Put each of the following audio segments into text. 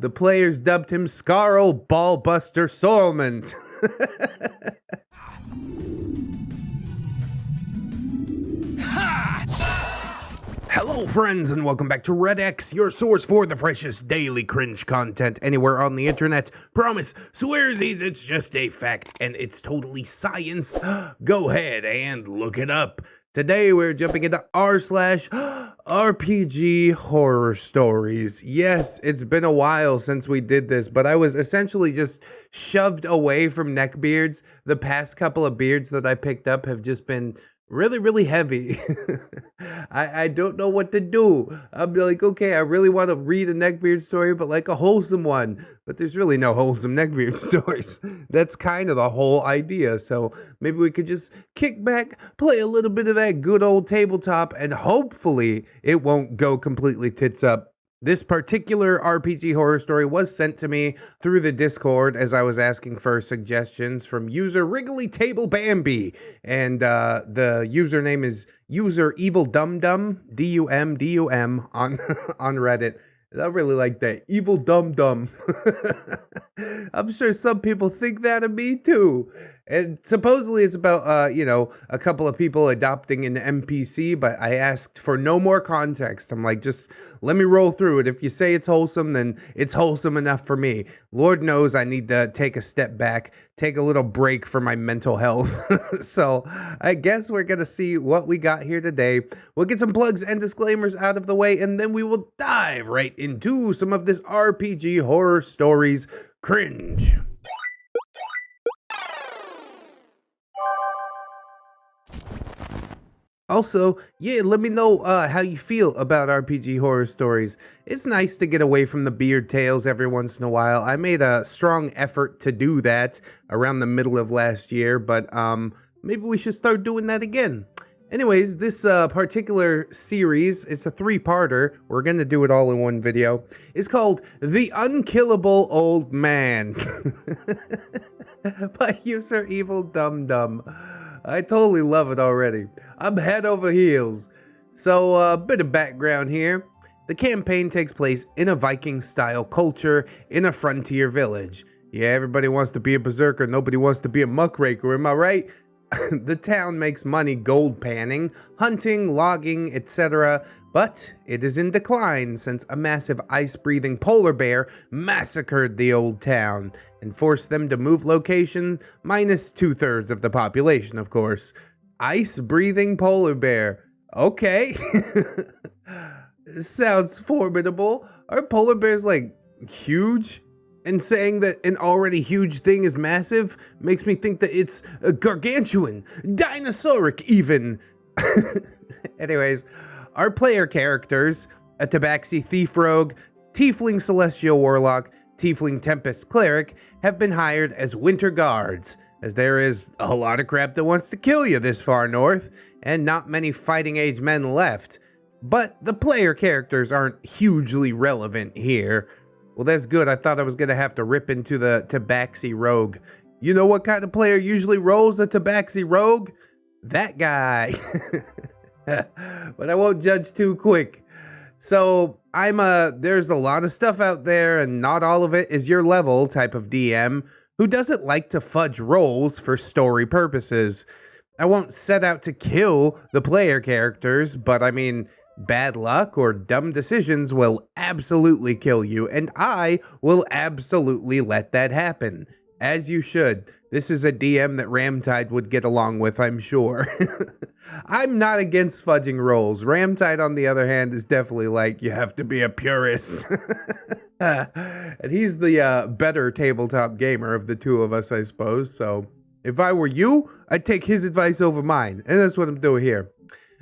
The players dubbed him Sarl Ballbuster Solmund. Hello friends, and welcome back to ReddX, your source for the freshest daily cringe content anywhere on the internet. Promise, swearsies, it's just a fact, and it's totally science. Go ahead and look it up. Today we're jumping into r/RPG-Horror-Stories. Yes, it's been a while since we did this, but I was essentially just shoved away from neckbeards. The past couple of beards that I picked up have just been really heavy. I don't know what to do. I'm like, okay, I really want to read a neckbeard story, but like a wholesome one. But there's really no wholesome neckbeard stories. That's kind of the whole idea. So maybe we could just kick back, play a little bit of that good old tabletop, and hopefully it won't go completely tits up. This particular RPG horror story was sent to me through the Discord as I was asking for suggestions from user Wriggly Table Bambi, and the username is user Evil Dum Dum DUM on on Reddit. I really like that, Evil Dum Dum. I'm sure some people think that of me too. And supposedly it's about, a couple of people adopting an NPC, but I asked for no more context. I'm like, just let me roll through it. If you say it's wholesome, then it's wholesome enough for me. Lord knows I need to take a step back, take a little break for my mental health. So I guess we're going to see what we got here today. We'll get some plugs and disclaimers out of the way, and then we will dive right into some of this RPG horror stories cringe. Also, yeah, let me know how you feel about RPG horror stories. It's nice to get away from the beard tales every once in a while. I made a strong effort to do that around the middle of last year, but maybe we should start doing that again. Anyways, this particular series, it's a three-parter. We're going to do it all in one video. It's called The Unkillable Old Man by user Evil Dum Dum. I totally love it already. I'm head over heels. So, a bit of background here. The campaign takes place in a Viking-style culture in a frontier village. Yeah, everybody wants to be a berserker. Nobody wants to be a muckraker, am I right? The town makes money gold panning, hunting, logging, etc., but it is in decline since a massive ice-breathing polar bear massacred the old town and forced them to move location, minus 2/3 of the population, of course. Ice-breathing polar bear. Okay. Sounds formidable. Are polar bears, like, huge? And saying that an already huge thing is massive makes me think that it's gargantuan, dinosauric even. Anyways, our player characters, a Tabaxi Thief Rogue, Tiefling Celestial Warlock, Tiefling Tempest Cleric, have been hired as winter guards, as there is a lot of crap that wants to kill you this far north, and not many fighting age men left. But the player characters aren't hugely relevant here. Well, that's good. I thought I was going to have to rip into the Tabaxi Rogue. You know what kind of player usually rolls a Tabaxi Rogue? That guy. But I won't judge too quick. So, there's a lot of stuff out there, and not all of it is your level type of DM who doesn't like to fudge rolls for story purposes. I won't set out to kill the player characters, but I mean, bad luck or dumb decisions will absolutely kill you, and I will absolutely let that happen. As you should. This is a DM that Ramtide would get along with, I'm sure. I'm not against fudging rolls. Ramtide, on the other hand, is definitely like, you have to be a purist. And he's the better tabletop gamer of the two of us, I suppose. So if I were you, I'd take his advice over mine. And that's what I'm doing here.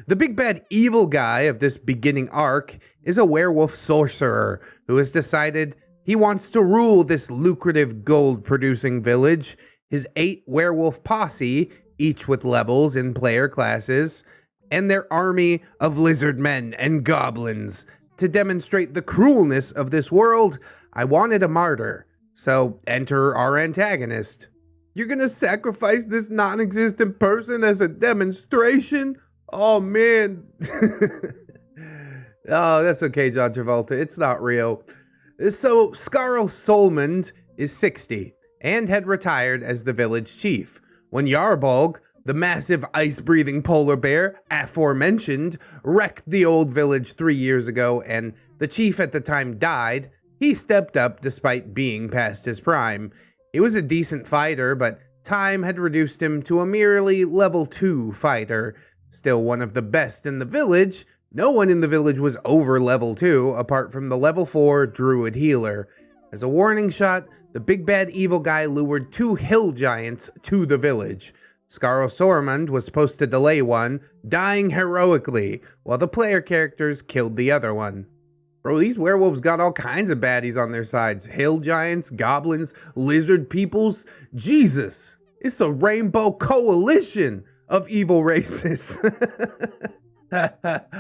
The big bad evil guy of this beginning arc is a werewolf sorcerer who has decided he wants to rule this lucrative gold-producing village. His 8 werewolf posse, each with levels in player classes, and their army of lizard men and goblins. To demonstrate the cruelness of this world, I wanted a martyr. So enter our antagonist. You're gonna sacrifice this non-existent person as a demonstration? Oh, man. Oh, that's okay, John Travolta. It's not real. So Sarl Solmund is 60 and had retired as the village chief when Yarbolg, the massive ice-breathing polar bear aforementioned, wrecked the old village 3 years ago, and the chief at the time died. He stepped up despite being past his prime. He was a decent fighter, but time had reduced him to a merely level 2 fighter. Still one of the best in the village. No one in the village was over level 2, apart from the level 4 druid healer. As a warning shot, the big bad evil guy lured 2 hill giants to the village. Sarl Solmund was supposed to delay one, dying heroically, while the player characters killed the other one. Bro, these werewolves got all kinds of baddies on their sides. Hill giants, goblins, lizard peoples. Jesus, it's a rainbow coalition of evil races. But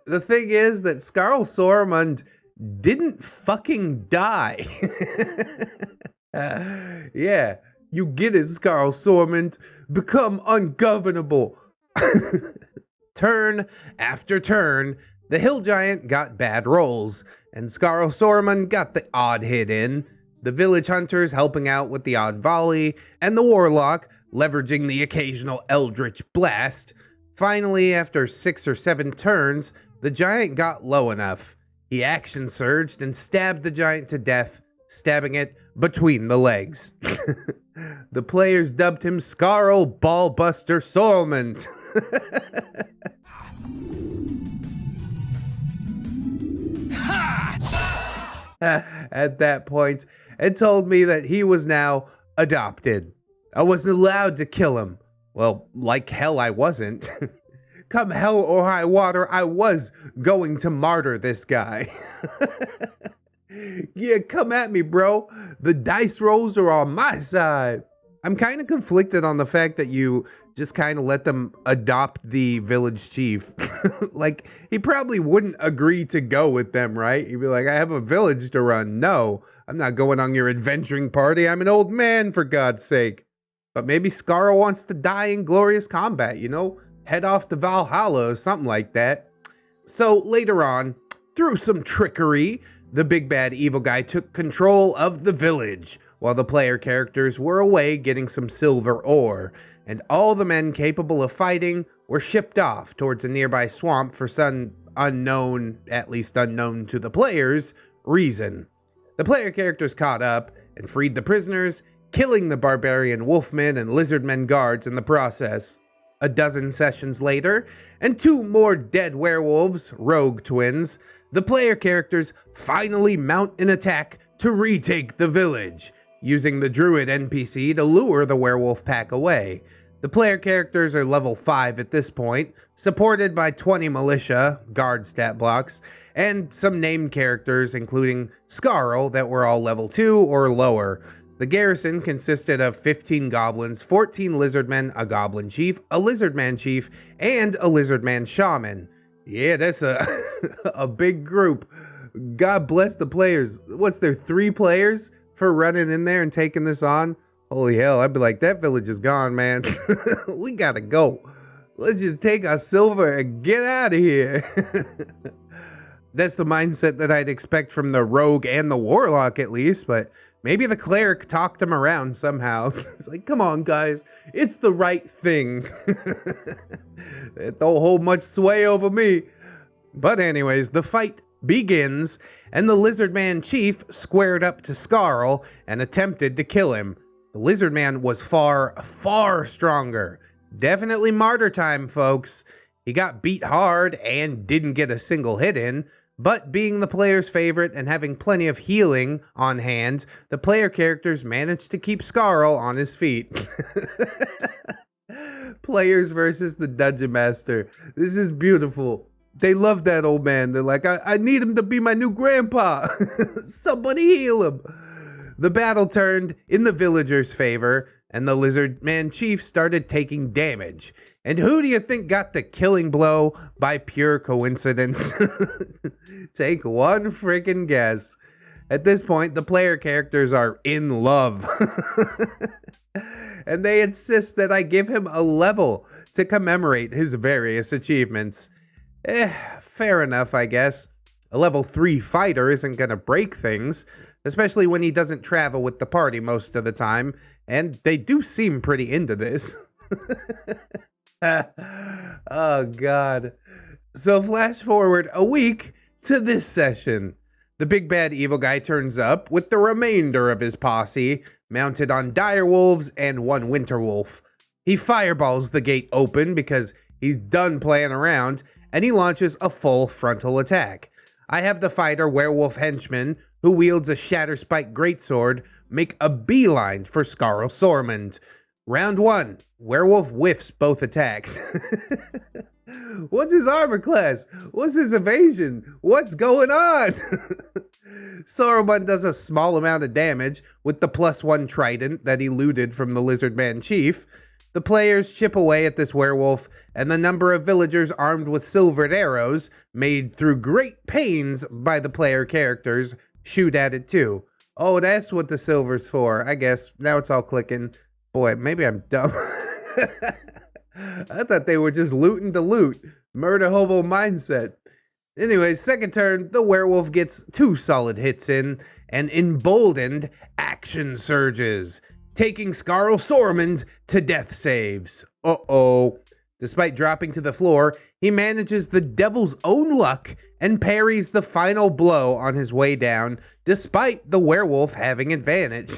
the thing is that Sarl Solmund didn't fucking die. Yeah, you get it, Sarl Solmund. Become ungovernable. Turn after turn, the hill giant got bad rolls, and Sarl Solmund got the odd hit in, the village hunters helping out with the odd volley, and the warlock leveraging the occasional eldritch blast. Finally, after 6 or 7 turns, the giant got low enough. He action surged and stabbed the giant to death, stabbing it between the legs. The players dubbed him Sarl Ballbuster Solmund. At that point, and told me that he was now adopted. I wasn't allowed to kill him. Well, like hell I wasn't. Come hell or high water, I was going to martyr this guy. Yeah, come at me, bro. The dice rolls are on my side. I'm kind of conflicted on the fact that you just kind of let them adopt the village chief. Like, he probably wouldn't agree to go with them, right? He'd be like, I have a village to run. No, I'm not going on your adventuring party. I'm an old man, for God's sake. But maybe Sarl wants to die in glorious combat, you know? Head off to Valhalla or something like that. So later on, through some trickery, the big bad evil guy took control of the village, while the player characters were away getting some silver ore, and all the men capable of fighting were shipped off towards a nearby swamp for some unknown, at least unknown to the players, reason. The player characters caught up and freed the prisoners, killing the barbarian wolfmen and lizardmen guards in the process. A dozen sessions later, and 2 more dead werewolves, rogue twins, the player characters finally mount an attack to retake the village, using the druid NPC to lure the werewolf pack away. The player characters are level 5 at this point, supported by 20 militia, guard stat blocks, and some named characters including Sarl that were all level 2 or lower. The garrison consisted of 15 goblins, 14 lizardmen, a goblin chief, a lizardman chief, and a lizardman shaman. Yeah, that's a big group. God bless the players. What's there, 3 players for running in there and taking this on? Holy hell, I'd be like, that village is gone, man. We gotta go. Let's just take our silver and get out of here. That's the mindset that I'd expect from the rogue and the warlock at least, but maybe the cleric talked him around somehow. It's like, come on, guys. It's the right thing. It don't hold much sway over me. But anyways, the fight begins, and the Lizardman chief squared up to Sarl and attempted to kill him. The Lizardman was far, far stronger. Definitely martyr time, folks. He got beat hard and didn't get a single hit in, but being the player's favorite and having plenty of healing on hand, the player characters managed to keep Sarl on his feet. Players versus the Dungeon Master. This is beautiful. They love that old man. They're like, I need him to be my new grandpa. Somebody heal him. The battle turned in the villagers' favor, and the Lizard Man Chief started taking damage. And who do you think got the killing blow by pure coincidence? Take one freaking guess. At this point, the player characters are in love. And they insist that I give him a level to commemorate his various achievements. Fair enough, I guess. A level 3 fighter isn't gonna break things, especially when he doesn't travel with the party most of the time, and they do seem pretty into this. Oh god. So flash forward a week to this session. The big bad evil guy turns up with the remainder of his posse, mounted on direwolves and one winterwolf. He fireballs the gate open because he's done playing around, and he launches a full frontal attack. I have the fighter werewolf henchman, who wields a shatterspike greatsword, make a beeline for Sarl Solmund. Round 1, werewolf whiffs both attacks. What's his armor class? What's his evasion? What's going on? Saruman does a small amount of damage with the +1 trident that he looted from the Lizardman Chief. The players chip away at this werewolf, and the number of villagers armed with silvered arrows, made through great pains by the player characters, shoot at it too. Oh, that's what the silver's for, I guess. Now it's all clicking. Boy, maybe I'm dumb. I thought they were just looting to loot. Murder hobo mindset. Anyway, second turn, the werewolf gets 2 solid hits in, and emboldened action surges, taking Sarl Solmund to death saves. Uh-oh. Despite dropping to the floor, he manages the devil's own luck and parries the final blow on his way down, despite the werewolf having advantage.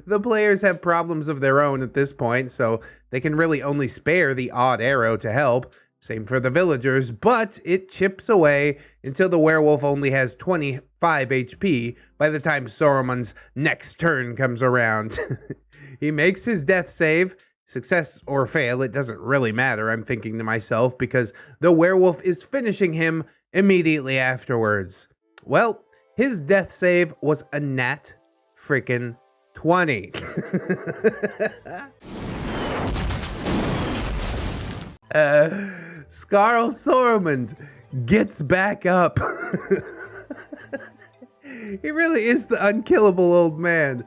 The players have problems of their own at this point, so they can really only spare the odd arrow to help. Same for the villagers, but it chips away until the werewolf only has 25 HP by the time Sarumund's next turn comes around. He makes his death save. Success or fail, it doesn't really matter, I'm thinking to myself, because the werewolf is finishing him immediately afterwards. Well, his death save was a nat freaking 20. Sarl Solmund gets back up. He really is the unkillable old man.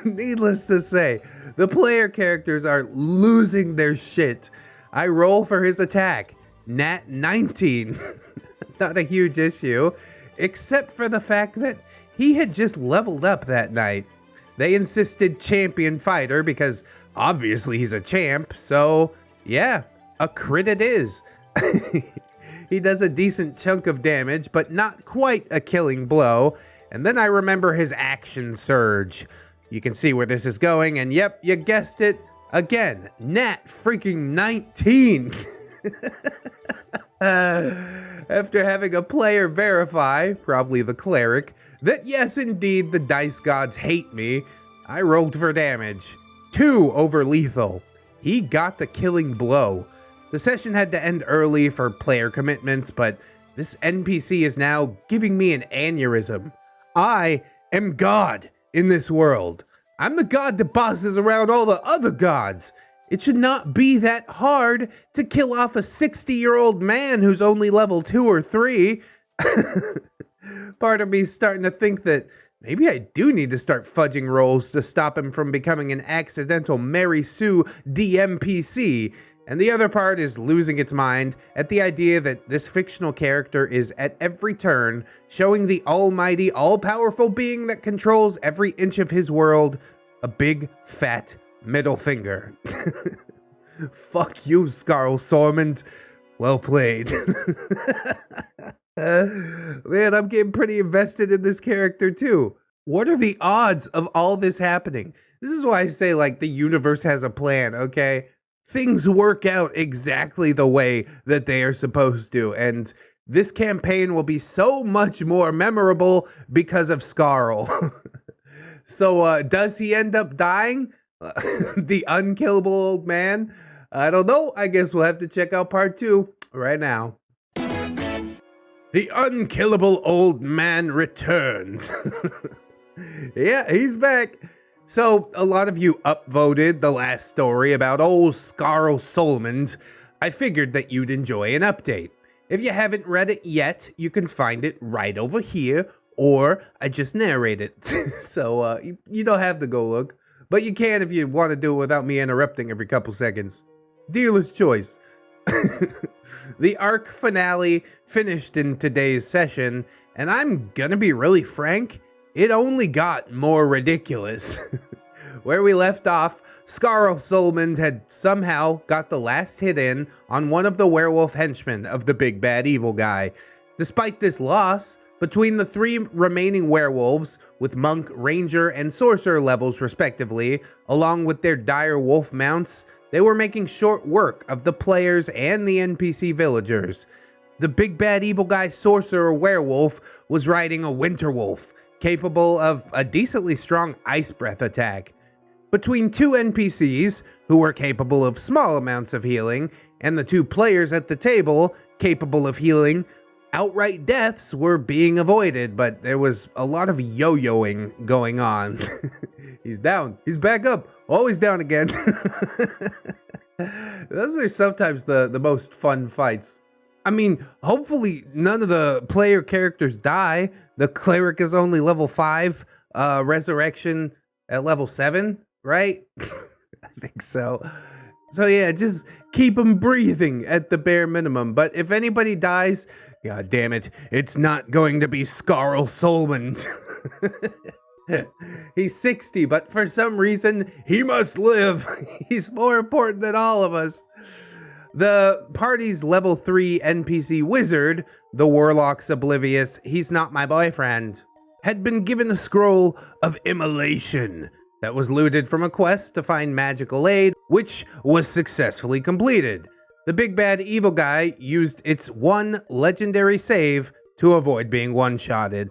Needless to say, the player characters are losing their shit. I roll for his attack. Nat 19. Not a huge issue, except for the fact that he had just leveled up that night. They insisted champion fighter because obviously he's a champ, so yeah, a crit it is. He does a decent chunk of damage, but not quite a killing blow. And then I remember his action surge. You can see where this is going, and yep, you guessed it. Again, nat freaking 19. After having a player verify, probably the cleric, that yes, indeed, the dice gods hate me, I rolled for damage. 2 over lethal. He got the killing blow. The session had to end early for player commitments, but this NPC is now giving me an aneurysm. I am God in this world. I'm the god that bosses around all the other gods. It should not be that hard to kill off a 60-year-old man who's only level 2 or 3. Part of me's starting to think that maybe I do need to start fudging rolls to stop him from becoming an accidental Mary Sue DMPC. And the other part is losing its mind at the idea that this fictional character is at every turn showing the almighty, all-powerful being that controls every inch of his world a big, fat middle finger. Fuck you, Sarl Solmund. Well played. Man, I'm getting pretty invested in this character too. What are the odds of all this happening? This is why I say, like, the universe has a plan, okay? Things work out exactly the way that they are supposed to, and this campaign will be so much more memorable because of Sarl. So, does he end up dying? The unkillable old man? I don't know. I guess we'll have to check out part 2 right now. The unkillable old man returns. Yeah, he's back. So, a lot of you upvoted the last story about old Sarl Solmund. I figured that you'd enjoy an update. If you haven't read it yet, you can find it right over here, or I just narrate it. So, you don't have to go look, but you can if you want to do it without me interrupting every couple seconds. Dealer's choice. The arc finale finished in today's session, and I'm gonna be really frank, it only got more ridiculous. Where we left off, Sarl Solmund had somehow got the last hit in on one of the werewolf henchmen of the big bad evil guy. Despite this loss, between the 3 remaining werewolves, with monk, ranger, and sorcerer levels respectively, along with their dire wolf mounts, they were making short work of the players and the NPC villagers. The big bad evil guy sorcerer werewolf was riding a winter wolf, capable of a decently strong ice breath attack. Between 2 NPCs, who were capable of small amounts of healing, and the 2 players at the table, capable of healing, outright deaths were being avoided, but there was a lot of yo-yoing going on. He's down, he's back up, always down again. Those are sometimes the most fun fights. I mean, hopefully none of the player characters die. The cleric is only level 5, resurrection at level 7, right? I think so. So yeah, just keep them breathing at the bare minimum. But if anybody dies, god damn it, it's not going to be Sarl Solmund. He's 60, but for some reason, he must live. He's more important than all of us. The party's level 3 NPC wizard, the warlock's oblivious, he's not my boyfriend, had been given a scroll of immolation that was looted from a quest to find magical aid, which was successfully completed. The big bad evil guy used its 1 legendary save to avoid being one-shotted.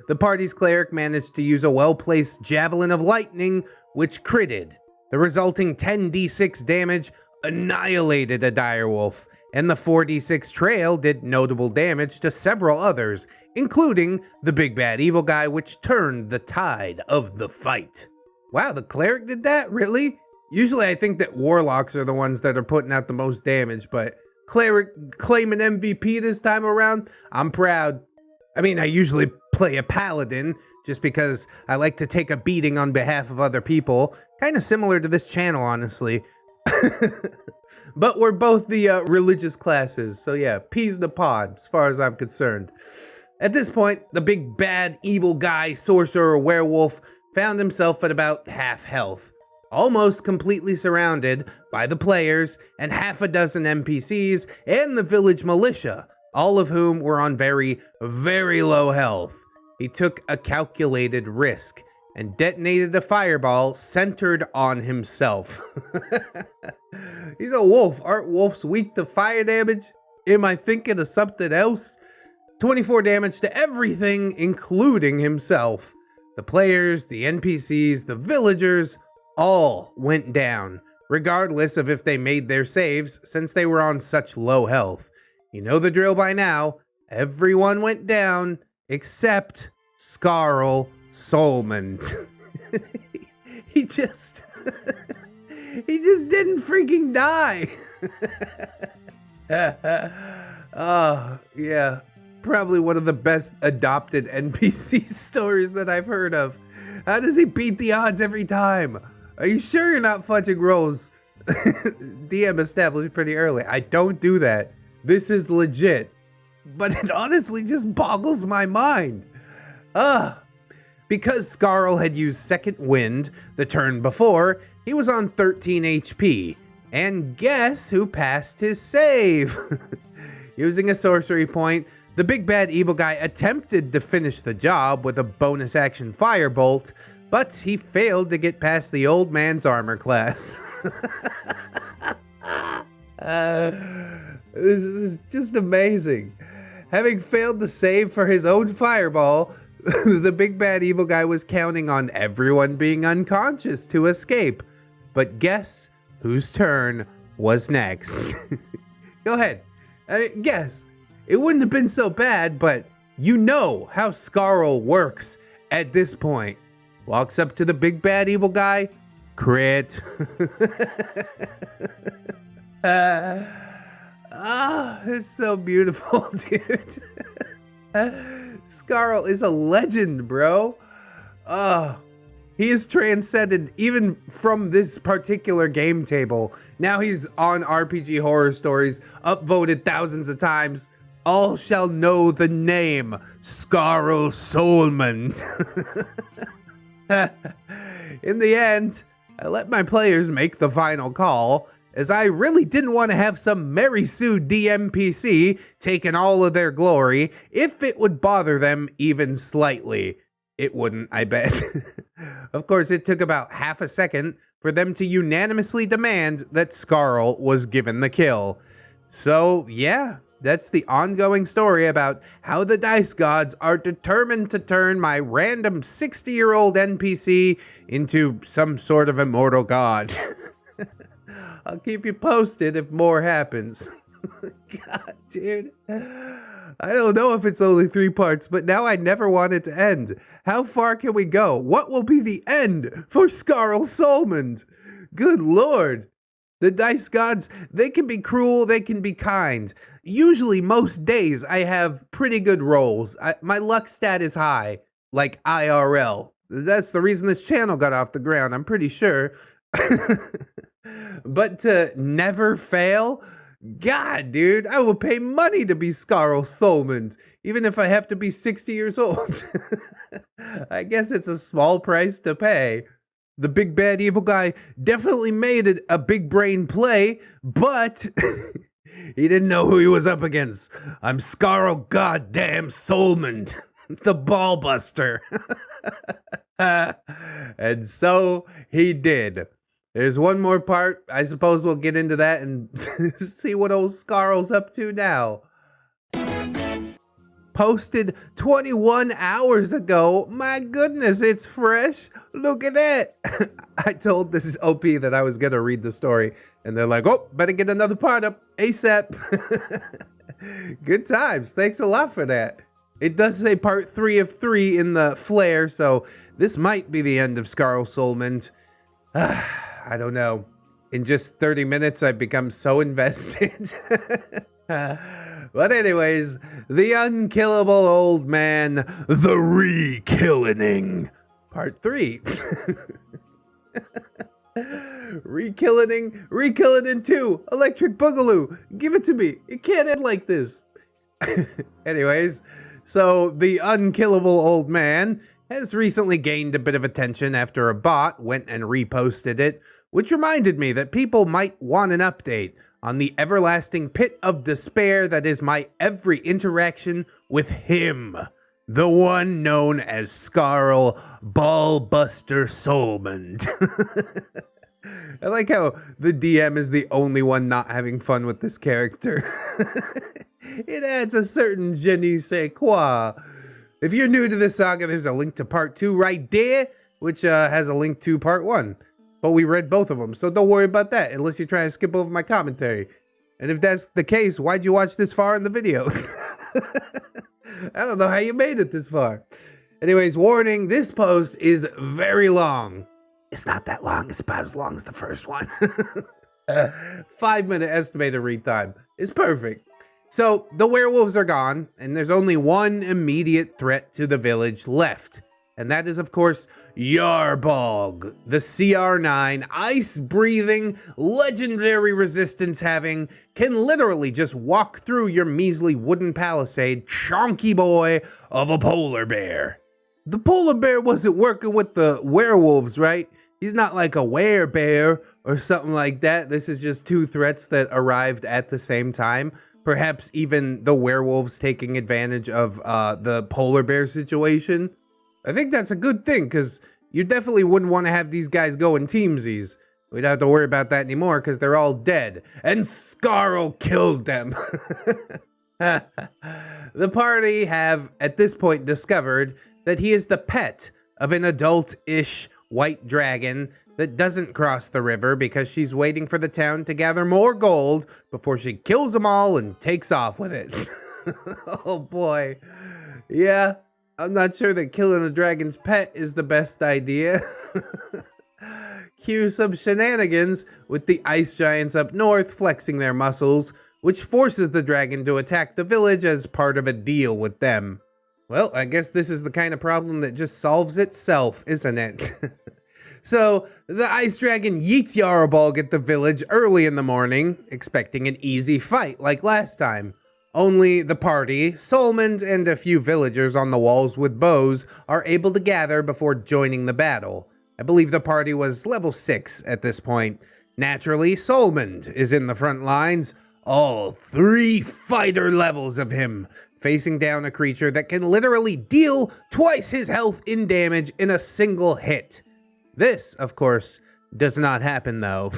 The party's cleric managed to use a well-placed javelin of lightning, which critted. The resulting 10d6 damage annihilated a direwolf, and the 4d6 trail did notable damage to several others, including the big bad evil guy, which turned the tide of the fight. Wow, the cleric did that? Really? Usually I think that warlocks are the ones that are putting out the most damage, but cleric claiming MVP this time around, I'm proud. I mean, I usually play a paladin just because I like to take a beating on behalf of other people. Kind of similar to this channel, honestly. But we're both the religious classes, so yeah, peas in the pod as far as I'm concerned. At this point, the big bad evil guy sorcerer werewolf found himself at about half health, almost completely surrounded by the players and half a dozen NPCs and the village militia, all of whom were on very, very low health. He took a calculated risk and detonated a fireball centered on himself. He's a wolf. Aren't wolves weak to fire damage? Am I thinking of something else? 24 damage to everything, including himself. The players, the NPCs, the villagers, all went down, regardless of if they made their saves, since they were on such low health. You know the drill by now. Everyone went down, except Sarl Solmund. He just didn't freaking die. Oh, yeah. Probably one of the best adopted NPC stories that I've heard of. How does he beat the odds every time? Are you sure you're not fudging rolls? DM established pretty early. I don't do that. This is legit. But it honestly just boggles my mind. Because Sarl had used Second Wind the turn before, he was on 13 HP. And guess who passed his save? Using a sorcery point, the big bad evil guy attempted to finish the job with a bonus action firebolt, but he failed to get past the old man's armor class. This is just amazing. Having failed to save for his own fireball, the big bad evil guy was counting on everyone being unconscious to escape. But guess whose turn was next? Go ahead. Guess. It wouldn't have been so bad, but you know how Sarl works at this point. Walks up to the big bad evil guy, crit. It's so beautiful, dude. Sarl is a legend, bro. He is transcended even from this particular game table. Now he's on RPG Horror Stories, upvoted thousands of times. All shall know the name Sarl Solmund. In the end, I let my players make the final call, as I really didn't want to have some Mary Sue DMPC taking all of their glory if it would bother them even slightly. It wouldn't, I bet. Of course, it took about half a second for them to unanimously demand that Sarl was given the kill. So, yeah, that's the ongoing story about how the dice gods are determined to turn my random 60-year-old NPC into some sort of immortal god. I'll keep you posted if more happens. God, dude. I don't know if it's only 3 parts, but now I never want it to end. How far can we go? What will be the end for Sarl Solmund? Good lord. The dice gods, they can be cruel, they can be kind. Usually, most days, I have pretty good rolls. My luck stat is high, like IRL. That's the reason this channel got off the ground, I'm pretty sure. But to never fail? God, dude, I will pay money to be Sarl Solmund, even if I have to be 60 years old. I guess it's a small price to pay. The big bad evil guy definitely made it a big brain play, but he didn't know who he was up against. I'm Sarl goddamn Solmund, the ball buster. And so he did. There's one more part. I suppose we'll get into that and see what old Sarl's up to now. Posted 21 hours ago. My goodness, it's fresh. Look at that. I told this OP that I was going to read the story, and they're like, oh, better get another part up ASAP. Good times. Thanks a lot for that. It does say part 3 of 3 in the flare, so this might be the end of Sarl Solmund. I don't know. In just 30 minutes, I've become so invested. But anyways, the unkillable old man, the re-killening, part 3. Re-killening 2, Electric Boogaloo. Give it to me. It can't end like this. Anyways, so the unkillable old man has recently gained a bit of attention after a bot went and reposted it, which reminded me that people might want an update on the everlasting pit of despair that is my every interaction with him, the one known as Sarl Ballbuster Solmund. I like how the DM is the only one not having fun with this character. It adds a certain je ne sais quoi. If you're new to this saga, there's a link to part 2 right there, which has a link to part 1. But we read both of them, so don't worry about that, unless you're trying to skip over my commentary. And if that's the case, why'd you watch this far in the video? I don't know how you made it this far. Anyways, warning, this post is very long. It's not that long, it's about as long as the first one. 5-minute estimated read time is perfect. So, the werewolves are gone, and there's only one immediate threat to the village left. And that is, of course, Yarbog, the CR9, ice-breathing, legendary resistance-having, can literally just walk through your measly wooden palisade, chonky boy of a polar bear. The polar bear wasn't working with the werewolves, right? He's not like a werebear or something like that. This is just 2 threats that arrived at the same time. Perhaps even the werewolves taking advantage of the polar bear situation. I think that's a good thing, because you definitely wouldn't want to have these guys go in teamsies. We don't have to worry about that anymore, because they're all dead. And Sarl killed them. The party have, at this point, discovered that he is the pet of an adult-ish white dragon that doesn't cross the river because she's waiting for the town to gather more gold before she kills them all and takes off with it. Oh boy. Yeah. I'm not sure that killing a dragon's pet is the best idea. Cue some shenanigans with the ice giants up north flexing their muscles, which forces the dragon to attack the village as part of a deal with them. Well, I guess this is the kind of problem that just solves itself, isn't it? So, the ice dragon yeets Yarbalg at the village early in the morning, expecting an easy fight like last time. Only the party, Solmund, and a few villagers on the walls with bows are able to gather before joining the battle. I believe the party was level 6 at this point. Naturally, Solmund is in the front lines, all 3 fighter levels of him, facing down a creature that can literally deal twice his health in damage in a single hit. This, of course, does not happen though,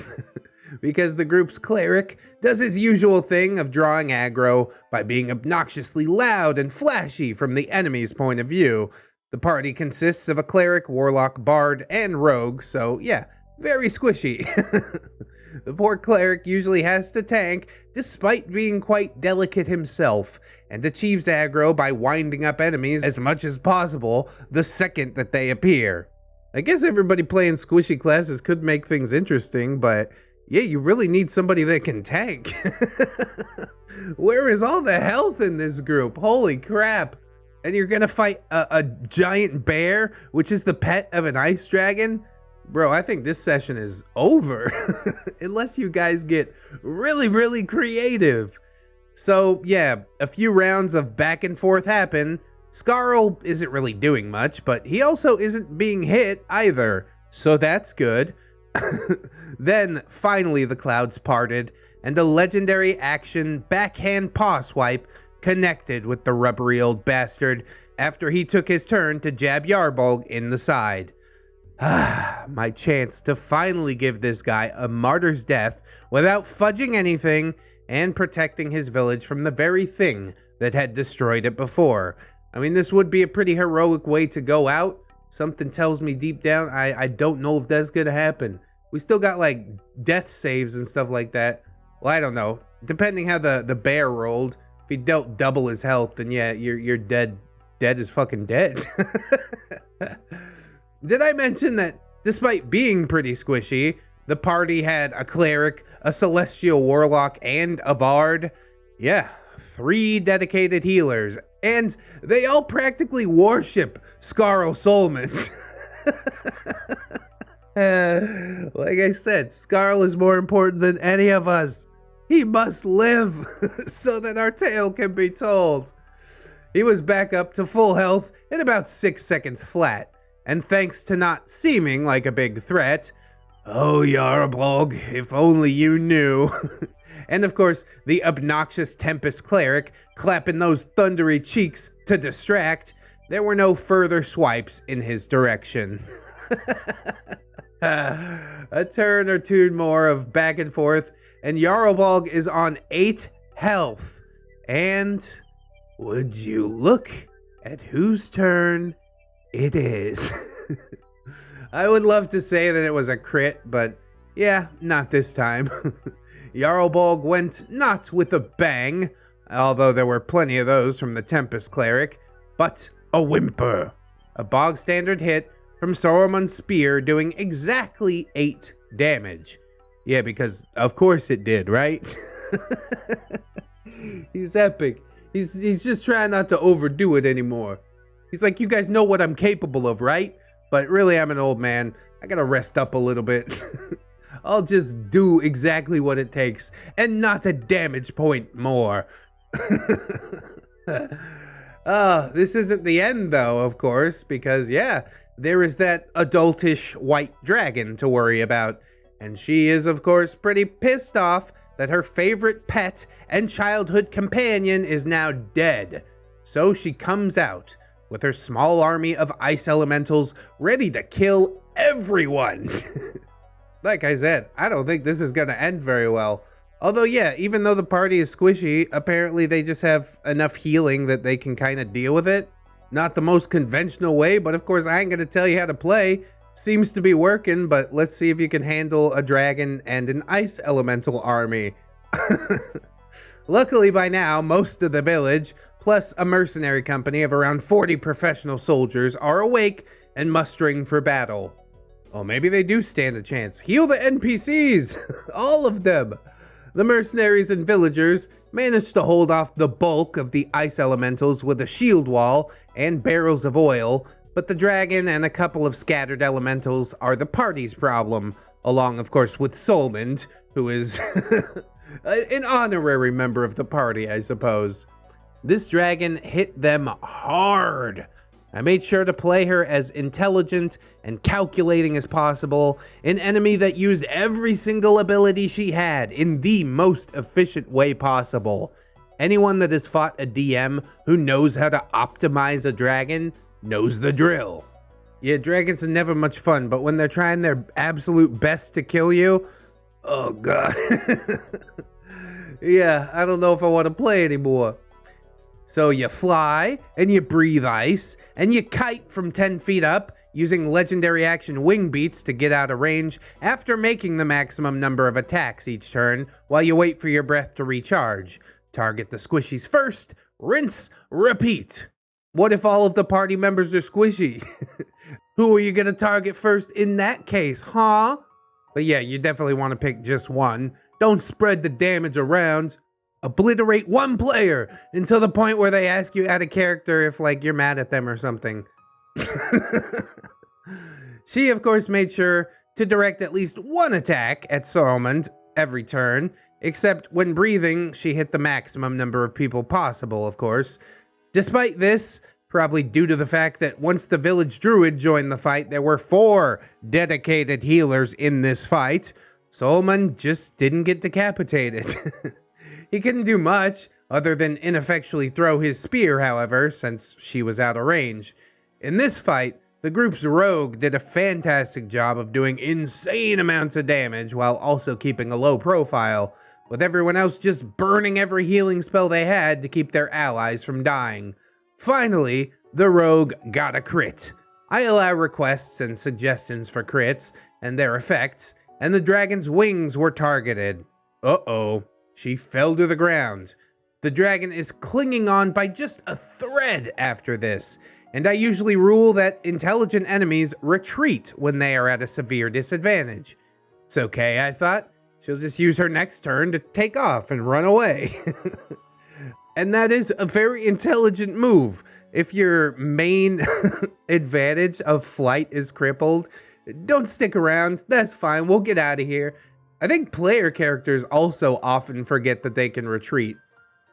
because the group's cleric does his usual thing of drawing aggro by being obnoxiously loud and flashy from the enemy's point of view. The party consists of a cleric, warlock, bard, and rogue, so yeah, very squishy. The poor cleric usually has to tank, despite being quite delicate himself, and achieves aggro by winding up enemies as much as possible the second that they appear. I guess everybody playing squishy classes could make things interesting, but yeah, you really need somebody that can tank. Where is all the health in this group? Holy crap. And you're gonna fight a giant bear, which is the pet of an ice dragon? Bro, I think this session is over. Unless you guys get really, really creative. So yeah, a few rounds of back and forth happen. Sarl isn't really doing much, but he also isn't being hit either, so that's good. Then, finally, the clouds parted, and a legendary action backhand paw swipe connected with the rubbery old bastard after he took his turn to jab Yarbalg in the side. My chance to finally give this guy a martyr's death without fudging anything and protecting his village from the very thing that had destroyed it before. I mean, this would be a pretty heroic way to go out. Something tells me deep down, I don't know if that's gonna happen. We still got like death saves and stuff like that. Well, I don't know. Depending how the bear rolled, if he dealt double his health, then yeah, you're dead. Dead is fucking dead. Did I mention that despite being pretty squishy, the party had a cleric, a celestial warlock, and a bard? Yeah, 3 dedicated healers. And they all practically worship Sarl Solmund. Like I said, Sarl is more important than any of us. He must live so that our tale can be told. He was back up to full health in about 6 seconds flat, and thanks to not seeming like a big threat, oh Yarbalg, if only you knew. And of course, the obnoxious Tempest cleric clapping those thundery cheeks to distract, there were no further swipes in his direction. A turn or two more of back and forth, and Yarbalg is on 8 health. And would you look at whose turn it is? I would love to say that it was a crit, but yeah, not this time. Yarbalg went not with a bang, although there were plenty of those from the Tempest cleric, but a whimper. A bog standard hit from Saruman's spear doing exactly 8 damage. Yeah, because of course it did, right? He's epic. He's just trying not to overdo it anymore. He's like, you guys know what I'm capable of, right? But really, I'm an old man. I gotta rest up a little bit. I'll just do exactly what it takes, and not a damage point more. This isn't the end, though, of course, because, yeah, there is that adultish white dragon to worry about. And she is, of course, pretty pissed off that her favorite pet and childhood companion is now dead. So she comes out with her small army of ice elementals ready to kill everyone. Like I said, I don't think this is gonna end very well. Although yeah, even though the party is squishy, apparently they just have enough healing that they can kind of deal with it. Not the most conventional way, but of course I ain't gonna tell you how to play. Seems to be working, but let's see if you can handle a dragon and an ice elemental army. Luckily by now, most of the village, plus a mercenary company of around 40 professional soldiers, are awake and mustering for battle. Oh, maybe they do stand a chance. Heal the NPCs! All of them! The mercenaries and villagers managed to hold off the bulk of the ice elementals with a shield wall and barrels of oil, but the dragon and a couple of scattered elementals are the party's problem, along of course with Solmund, who is an honorary member of the party, I suppose. This dragon hit them hard. I made sure to play her as intelligent and calculating as possible, an enemy that used every single ability she had in the most efficient way possible. Anyone that has fought a DM who knows how to optimize a dragon knows the drill. Yeah, dragons are never much fun, but when they're trying their absolute best to kill you, oh god. Yeah, I don't know if I want to play anymore. So you fly, and you breathe ice, and you kite from 10 feet up, using legendary action wing beats to get out of range after making the maximum number of attacks each turn, while you wait for your breath to recharge. Target the squishies first, rinse, repeat. What if all of the party members are squishy? Who are you gonna target first in that case, huh? But yeah, you definitely want to pick just one. Don't spread the damage around. Obliterate one player until the point where they ask you out of character if, like, you're mad at them or something. She, of course, made sure to direct at least one attack at Solmund every turn, except when breathing, she hit the maximum number of people possible, of course. Despite this, probably due to the fact that once the village druid joined the fight, there were 4 dedicated healers in this fight, Solmund just didn't get decapitated. He couldn't do much, other than ineffectually throw his spear, however, since she was out of range. In this fight, the group's rogue did a fantastic job of doing insane amounts of damage while also keeping a low profile, with everyone else just burning every healing spell they had to keep their allies from dying. Finally, the rogue got a crit. I allow requests and suggestions for crits and their effects, and the dragon's wings were targeted. Uh-oh. She fell to the ground. The dragon is clinging on by just a thread after this, and I usually rule that intelligent enemies retreat when they are at a severe disadvantage. It's okay, I thought. She'll just use her next turn to take off and run away. And that is a very intelligent move. If your main advantage of flight is crippled, don't stick around. That's fine. We'll get out of here. I think player characters also often forget that they can retreat.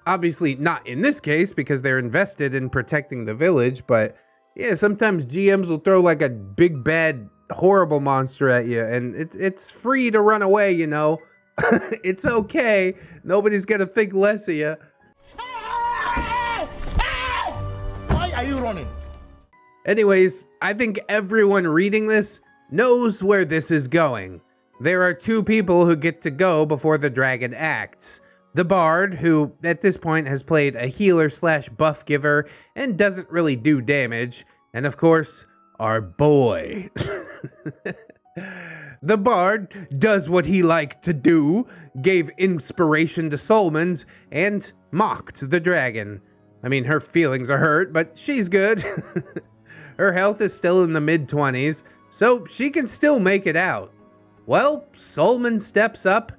Obviously not in this case because they're invested in protecting the village, but yeah, sometimes GMs will throw like a big bad horrible monster at you and it's free to run away, you know. It's okay. Nobody's gonna think less of you. Why are you running? Anyways, I think everyone reading this knows where this is going. There are 2 people who get to go before the dragon acts. The bard, who at this point has played a healer / buff giver and doesn't really do damage, and of course, our boy. The bard does what he liked to do, gave inspiration to Solmund, and mocked the dragon. I mean, her feelings are hurt, but she's good. Her health is still in the mid-20s, so she can still make it out. Well, Solmund steps up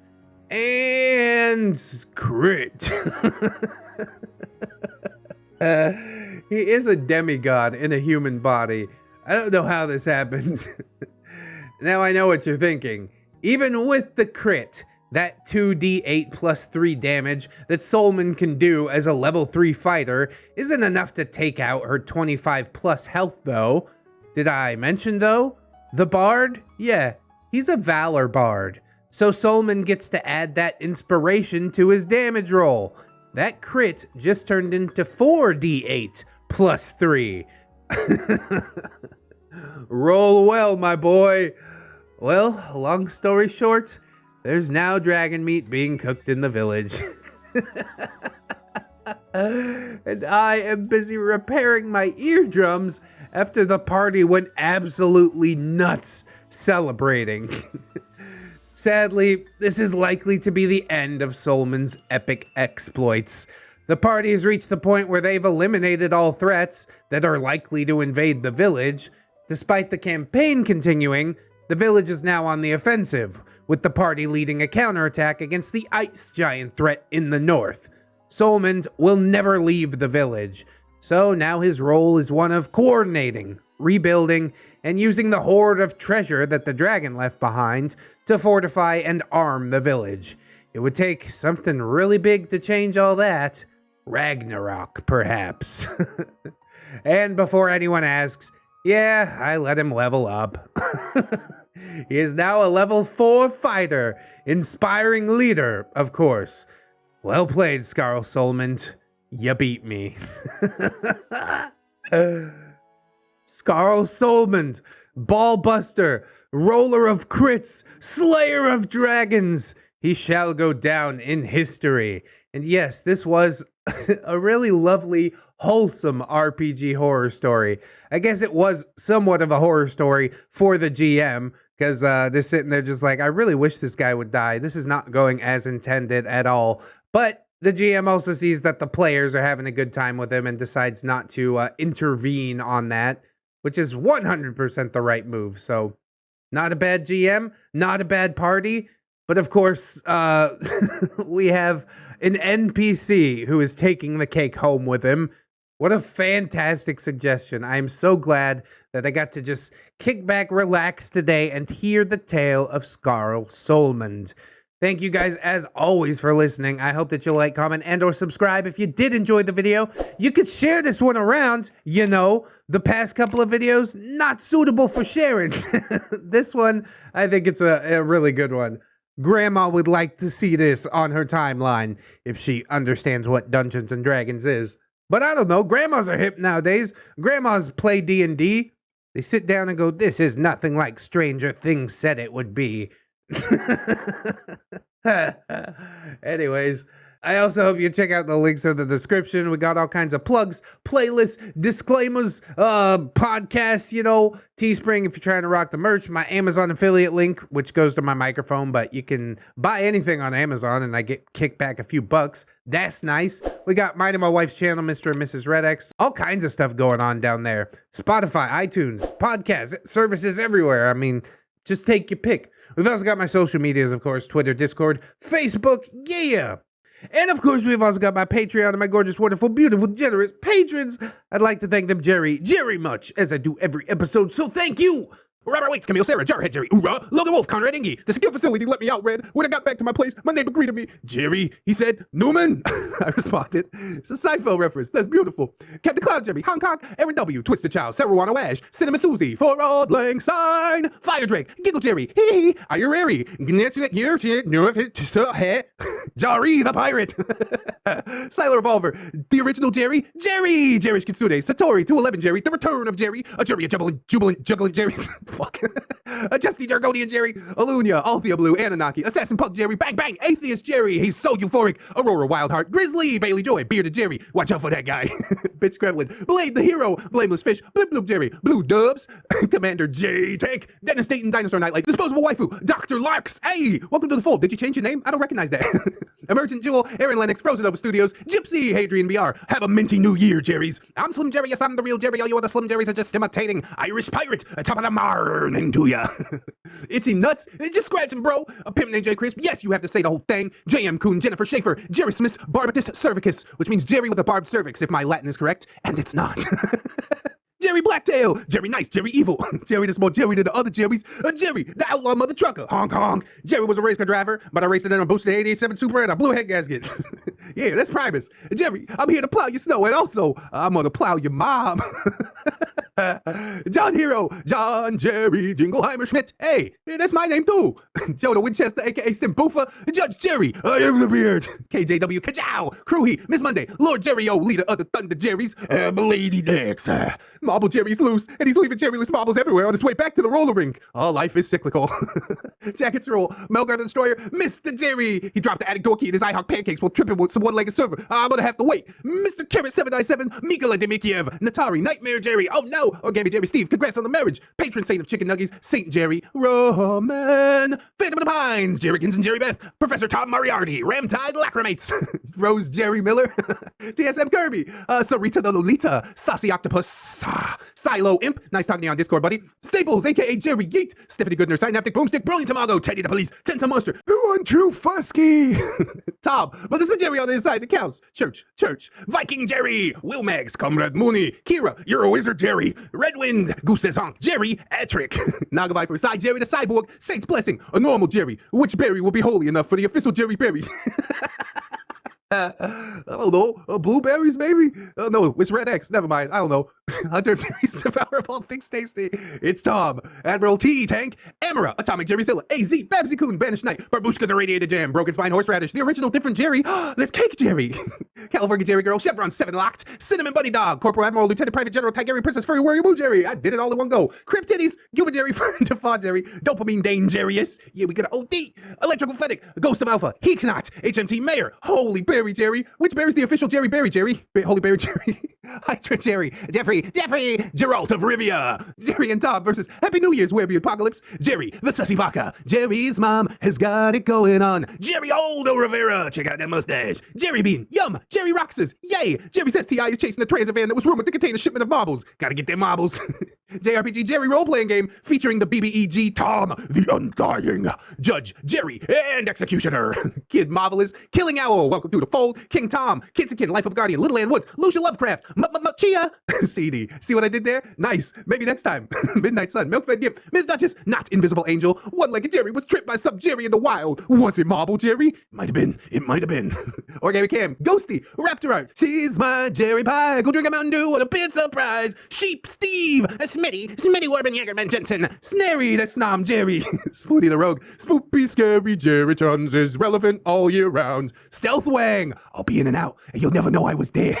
and crit. He is a demigod in a human body. I don't know how this happens. Now I know what you're thinking. Even with the crit, that 2d8 plus 3 damage that Solmund can do as a level 3 fighter isn't enough to take out her 25 plus health though. Did I mention though? The bard? Yeah. He's a Valor Bard, so Solmund gets to add that inspiration to his damage roll. That crit just turned into 4d8 plus 3. Roll well, my boy. Well, long story short, there's now dragon meat being cooked in the village. And I am busy repairing my eardrums after the party went absolutely nuts celebrating. Sadly, this is likely to be the end of Solmund's epic exploits. The party has reached the point where they've eliminated all threats that are likely to invade the village. Despite the campaign continuing, the village is now on the offensive, with the party leading a counterattack against the ice giant threat in the north. Solmund will never leave the village, so now his role is one of coordinating, rebuilding, and using the hoard of treasure that the dragon left behind to fortify and arm the village. It would take something really big to change all that. Ragnarok, perhaps. And before anyone asks, yeah, I let him level up. He is now a level 4 fighter, inspiring leader, of course. Well played, Sarl Solmund. You beat me. Sarl Solmund, ballbuster, roller of crits, slayer of dragons. He shall go down in history. And yes, this was a really lovely, wholesome RPG horror story. I guess it was somewhat of a horror story for the GM, because they're sitting there just like, I really wish this guy would die. This is not going as intended at all. But the GM also sees that the players are having a good time with him and decides not to intervene on that, which is 100% the right move. So not a bad GM, not a bad party. But of course, we have an NPC who is taking the cake home with him. What a fantastic suggestion. I am so glad that I got to just kick back, relax today, and hear the tale of Sarl Solmund. Thank you guys, as always, for listening. I hope that you'll like, comment, and or subscribe. If you did enjoy the video, you could share this one around. You know, the past couple of videos, not suitable for sharing. This one, I think it's a really good one. Grandma would like to see this on her timeline if she understands what Dungeons and Dragons is. But I don't know, grandmas are hip nowadays. Grandmas play D&D. They sit down and go, this is nothing like Stranger Things said it would be. Anyways, I also hope you check out the links in the description. We got all kinds of plugs, playlists, disclaimers, podcasts, you know, Teespring if you're trying to rock the merch, my Amazon affiliate link, which goes to my microphone, but you can buy anything on Amazon and I get kicked back a few bucks. That's nice. We got mine and my wife's channel, Mr. and Mrs. ReddX. All kinds of stuff going on down there. Spotify, iTunes, podcasts, services everywhere. I mean, just take your pick. We've also got my social medias, of course, Twitter, Discord, Facebook, yeah. And of course, we've also got my Patreon and my gorgeous, wonderful, beautiful, generous patrons. I'd like to thank them Jerry much, as I do every episode, so thank you! Robert Waits, Camille Sarah, Jarhead Jerry, Oorah, Logan Wolf, Conrad Engie. The secure facility let me out, Red. When I got back to my place, my neighbor greeted me. Jerry, he said, Newman. I responded. It's a Seinfeld reference. That's beautiful. Captain Cloud Jerry, Hong Kong, Aaron W, Twisted Child, Saruano Ash, Cinema Susie, For Old Lang Sign, Fire Drake, Giggle Jerry, Hee, Are You Rary, Jari the Pirate, Silo Revolver, The Original Jerry, Jerry Kitsune, Satori, 211 Jerry, The Return of Jerry, a Jerry, a jubilant, juggling Jerry's. Fuck. A Justy Jargonian Jerry, Alunia, Althea Blue, Anunnaki, Assassin Punk Jerry, Bang Bang, Atheist Jerry, he's so euphoric, Aurora Wildheart, Grizzly, Bailey Joy, Bearded Jerry, watch out for that guy, Bitch Gremlin, Blade the Hero, Blameless Fish, Blip Bloop Jerry, Blue Dubs, Commander J Tank, Dennis Dayton, Dinosaur Nightlight, Disposable Waifu, Dr. Larks, hey, welcome to the fold, did you change your name? I don't recognize that. Emergent Jewel, Aaron Lennox, Frozen Over Studios, Gypsy, Hadrian VR, have a minty new year, Jerry's. I'm Slim Jerry, yes, I'm the real Jerry, all you other Slim Jerry's are just imitating Irish pirate, top of the morning to ya. Itchy nuts, just scratching, bro. A pimp named J. Crisp, yes, you have to say the whole thing. J.M. Coon, Jennifer Schaefer, Jerry Smith, Barbatus Cervicus, which means Jerry with a barbed cervix, if my Latin is correct, and it's not. Jerry Blacktail, Jerry Nice, Jerry Evil, Jerry that's more Jerry than the other Jerrys, Jerry, the outlaw mother trucker, honk honk. Jerry was a race car driver, but I raced it in a boosted 87 Super and a blue head gasket. Yeah, that's Primus. Jerry, I'm here to plow your snow, and also, I'm gonna plow your mom. John Hero, John Jerry Jingleheimer Schmidt. Hey, that's my name too. Jonah Winchester, aka Simbufa, Judge Jerry, I am the beard. KJW Kajow, Crewhee, Miss Monday, Lord Jerry O, leader of the Thunder Jerrys, Lady Dex. Marble Jerry's loose, and he's leaving Jerryless marbles everywhere on his way back to the roller rink. Oh, life is cyclical. Jackets roll, Melgar the Destroyer, Mr. Jerry. He dropped the attic door key in his IHOP pancakes while tripping with some one-legged server. I'm gonna have to wait. Mr. Carrot 797, Mikola Demikiev, Natari, Nightmare Jerry. Oh no, Origami Jerry Steve, congrats on the marriage. Patron saint of chicken nuggies, Saint Jerry, Roman, Phantom of the Pines, Jerrykins and Jerry Beth, Professor Tom Moriarty, Ramtide Lacrimates, Rose Jerry Miller, TSM Kirby, Sarita the Lolita, Saucy Octopus, Silo Imp, nice talking to you on Discord, buddy. Staples, aka Jerry Yeet. Stephanie Goodner, Synaptic Boomstick, Brilliant Tomago, Teddy the Police, Tenta Monster, the one true Fusky. Tom, but it's the Jerry on the inside that counts. Church, Viking Jerry, Will Mags, Comrade Mooney, Kira, you're a wizard Jerry, Redwind, Goose says honk, Jerry, Atrick, Naga Viper, Side Jerry the Cyborg, Saints Blessing, a normal Jerry, which berry will be holy enough for the official Jerry Berry? I don't know, blueberries maybe? Oh no, it's ReddX, never mind, I don't know. Hunter Jerry's devourable, things tasty. It's Tom, Admiral T, Tank, Amara, Atomic Jerry Zilla, AZ, Babsy Coon, Banished Knight, Barbushka's Irradiated Jam, Broken Spine Horseradish, the original different Jerry, there's Cake Jerry, California Jerry Girl, Chevron 7 Locked, Cinnamon Bunny Dog, Corporal Admiral, Lieutenant Private General, Tigerian Princess, Furry Weeaboo Jerry, I did it all in one go, Crypt Titties, Gilbert Jerry, Default Jerry, Dopamine Dangerous, yeah we got an OD, Electrical Fennec, Ghost of Alpha, Heeknot, HMT Mayor, Holy Berry Jerry, which Berry's the official Jerry Berry Jerry, Holy Berry Jerry, Hydra Jerry, Jeffrey, Geralt of Rivia, Jerry and Tom versus Happy New Year's Werebeard Apocalypse, Jerry, the Sussy Baka, Jerry's mom has got it going on, Jerry Oldo Rivera, check out that mustache, Jerry Bean, yum, Jerry Roxas, yay, Jerry says T.I. is chasing the transit van that was rumored to contain a shipment of marbles, gotta get them marbles, JRPG Jerry role-playing game featuring the BBEG Tom the Undying, Judge, Jerry, and Executioner, Kid Marvelous, Killing Owl, welcome to the fold, King Tom, Kinsakin, Life of Guardian, Little Ann Woods, Lucia Lovecraft, Chia, CD, see what I did there? Nice, maybe next time, Midnight Sun, Milkfed Gimp, Miss Duchess, not Invisible Angel, One-Legged Jerry was tripped by some Jerry in the wild, was it Marble Jerry? Might have been, Organic Cam, Ghosty, Raptor Art, she's my Jerry Pie, go drink a Mountain Dew, what a big surprise, Sheep Steve, Smitty Warben Jagerman Jensen, Snary the Snom Jerry, Spooty the Rogue, Spoopy Scary Jerry Tons is relevant all year round, Stealth Wang, I'll be in and out, and you'll never know I was there.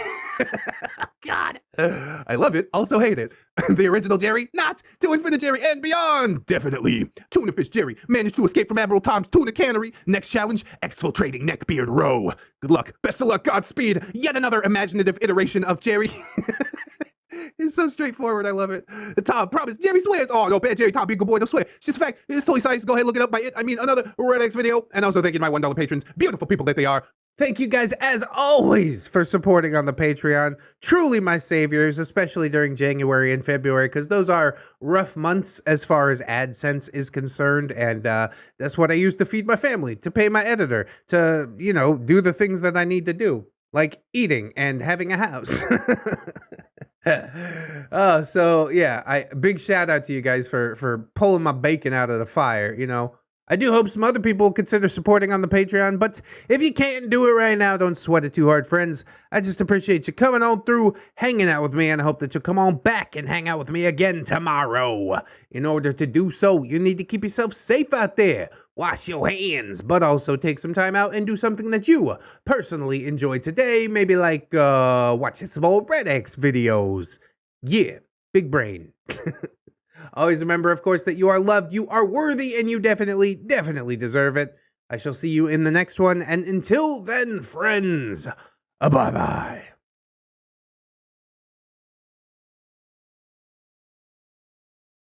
God, I love it, also hate it. The original Jerry, not to Infinite Jerry and beyond, definitely. Tuna Fish Jerry managed to escape from Admiral Tom's tuna cannery. Next challenge, exfiltrating Neckbeard Row. Good luck, best of luck, Godspeed. Yet another imaginative iteration of Jerry. It's so straightforward, I love it. Tom, promise, Jerry swears. Oh, no, bad Jerry, Tom, be a good boy, don't swear. It's just a fact, it's totally size, go ahead, look it up by it. I mean, another ReddX video. And also thank you to my $1 patrons, beautiful people that they are. Thank you guys, as always, for supporting on the Patreon. Truly my saviors, especially during January and February, because those are rough months as far as AdSense is concerned, and that's what I use to feed my family, to pay my editor, to, you know, do the things that I need to do, like eating and having a house. So yeah, big shout out to you guys for pulling my bacon out of the fire, you know. I do hope some other people consider supporting on the Patreon, but if you can't do it right now, don't sweat it too hard, friends. I just appreciate you coming on through, hanging out with me, and I hope that you'll come on back and hang out with me again tomorrow. In order to do so, you need to keep yourself safe out there. Wash your hands, but also take some time out and do something that you personally enjoy today. Maybe like watching some old ReddX videos. Yeah, big brain. Always remember, of course, that you are loved, you are worthy, and you definitely deserve it. I shall see you in the next one, and until then, friends, bye-bye.